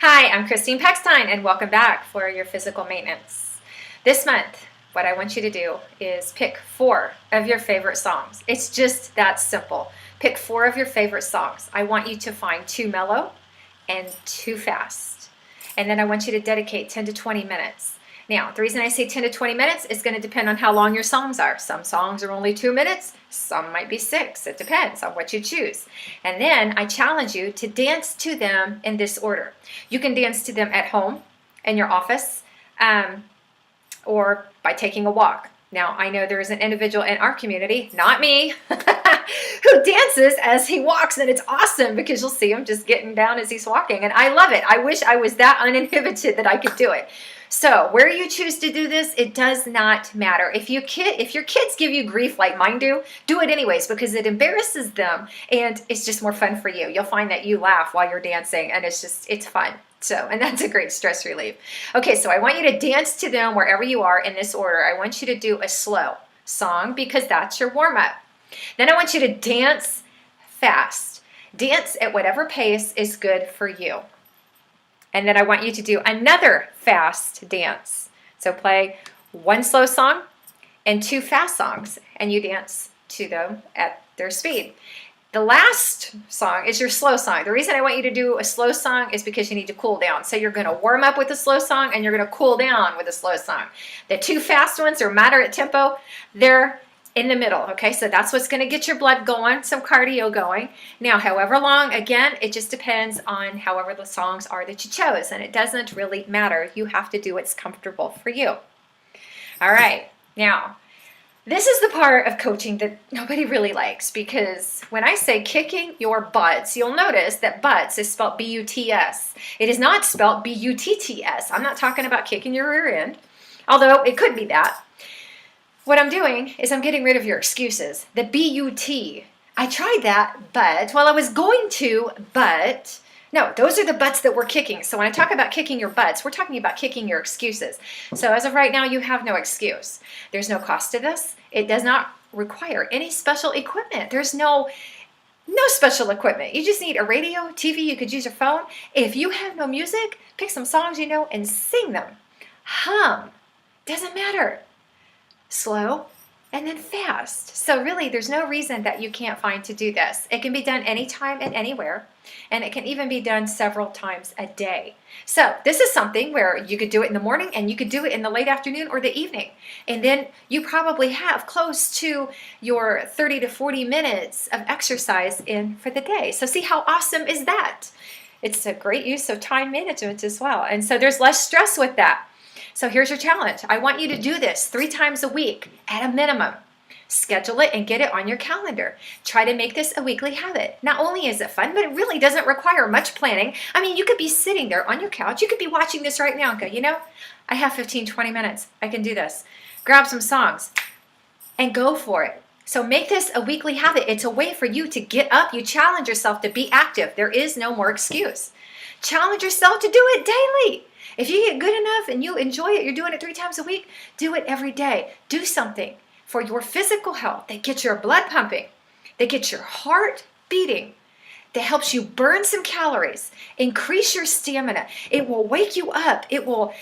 Hi, I'm Christine Peckstein, and welcome back for your physical maintenance. This month, what I want you to do is pick 4 of your favorite songs. It's just that simple. Pick 4 of your favorite songs. I want you to find 2 mellow and 2 fast. And then I want you to dedicate 10 to 20 minutes. Now, the reason I say 10 to 20 minutes is going to depend on how long your songs are. Some songs are only 2 minutes, some might be 6. It depends on what you choose. And then I challenge you to dance to them in this order. You can dance to them at home, in your office, or by taking a walk. Now, I know there is an individual in our community, not me, who dances as he walks, and it's awesome because you'll see him just getting down as he's walking, and I love it. I wish I was that uninhibited that I could do it. So where you choose to do this, it does not matter. If your kids give you grief like mine do it anyways because it embarrasses them and it's just more fun for you. You'll find that you laugh while you're dancing and it's fun. So, and that's a great stress relief. Okay, so I want you to dance to them wherever you are in this order. I want you to do a slow song because that's your warm-up. Then I want you to dance fast. Dance at whatever pace is good for you. And then I want you to do another fast dance. So play 1 slow song and 2 fast songs, and you dance to them at their speed. The last song is your slow song. The reason I want you to do a slow song is because you need to cool down. So you're going to warm up with a slow song, and you're going to cool down with a slow song. The 2 fast ones are moderate tempo. They're in the middle, okay? So that's what's going to get your blood going, some cardio going. Now, however long, again, it just depends on however the songs are that you chose, and it doesn't really matter. You have to do what's comfortable for you. All right, now, this is the part of coaching that nobody really likes because when I say kicking your butts, you'll notice that butts is spelled B-U-T-S. It is not spelled B-U-T-T-S. I'm not talking about kicking your rear end, although it could be that. What I'm doing is I'm getting rid of your excuses. The B-U-T. I tried that, but, well, I was going to, but, no, those are the butts that we're kicking. So when I talk about kicking your butts, we're talking about kicking your excuses. So as of right now, you have no excuse. There's no cost to this. It does not require any special equipment. There's no special equipment. You just need a radio, TV, you could use your phone. If you have no music, pick some songs you know and sing them. Hum. Doesn't matter. Slow, and then fast. So really, there's no reason that you can't find to do this. It can be done anytime and anywhere, and it can even be done several times a day. So this is something where you could do it in the morning, and you could do it in the late afternoon or the evening. And then you probably have close to your 30 to 40 minutes of exercise in for the day. So see how awesome is that? It's a great use of time management as well. And so there's less stress with that. So here's your challenge. I want you to do this 3 times a week at a minimum. Schedule it and get it on your calendar. Try to make this a weekly habit. Not only is it fun, but it really doesn't require much planning. I mean, you could be sitting there on your couch. You could be watching this right now and go, you know, I have 15, 20 minutes. I can do this. Grab some songs and go for it. So make this a weekly habit. It's a way for you to get up. You challenge yourself to be active. There is no more excuse. Challenge yourself to do it daily. If you get good enough and you enjoy it, you're doing it 3 times a week, do it every day. Do something for your physical health that gets your blood pumping, that gets your heart beating, that helps you burn some calories, increase your stamina. It will wake you up. It will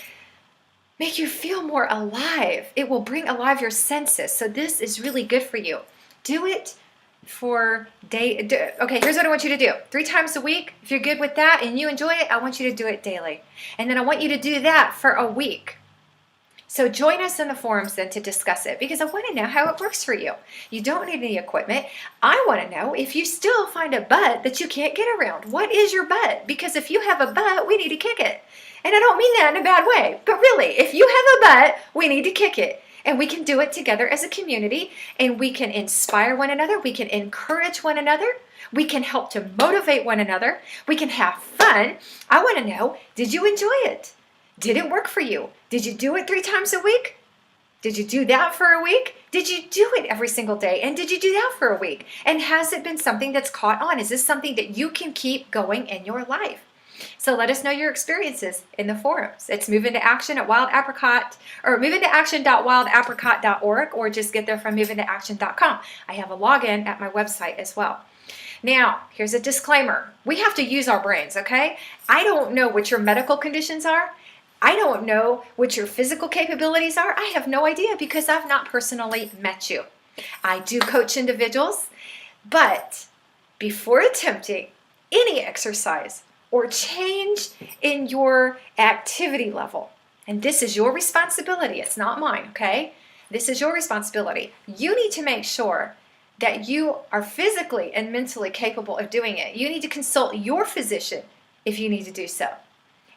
make you feel more alive. It will bring alive your senses. So this is really good for you. Do it for day. Okay, here's what I want you to do. 3 times a week. If you're good with that and you enjoy it, I want you to do it daily. And then I want you to do that for a week. So join us in the forums then to discuss it because I want to know how it works for you. You don't need any equipment. I want to know if you still find a butt that you can't get around. What is your butt? Because if you have a butt, we need to kick it. And I don't mean that in a bad way, but really, if you have a butt, we need to kick it. And we can do it together as a community, and we can inspire one another. We can encourage one another. We can help to motivate one another. We can have fun. I want to know, did you enjoy it? Did it work for you? Did you do it 3 times a week? Did you do that for a week? Did you do it every single day? And did you do that for a week? And has it been something that's caught on? Is this something that you can keep going in your life? So let us know your experiences in the forums. It's Move Into Action at Wild Apricot, or moveintoaction.wildapricot.org, or just get there from moveintoaction.com. I have a login at my website as well. Now, here's a disclaimer. We have to use our brains, okay? I don't know what your medical conditions are. I don't know what your physical capabilities are. I have no idea because I've not personally met you. I do coach individuals, but before attempting any exercise or change in your activity level, and this is your responsibility, it's not mine, okay? This is your responsibility. You need to make sure that you are physically and mentally capable of doing it. You need to consult your physician if you need to do so.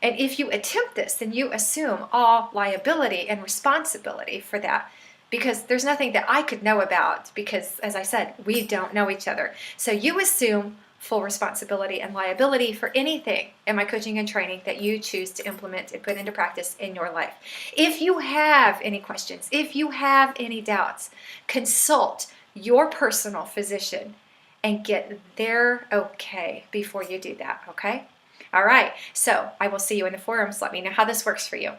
And if you attempt this, then you assume all liability and responsibility for that, because there's nothing that I could know about because, as I said, we don't know each other. So you assume full responsibility and liability for anything in my coaching and training that you choose to implement and put into practice in your life. If you have any questions, if you have any doubts, consult your personal physician and get their okay before you do that, okay? All right, so I will see you in the forums. Let me know how this works for you.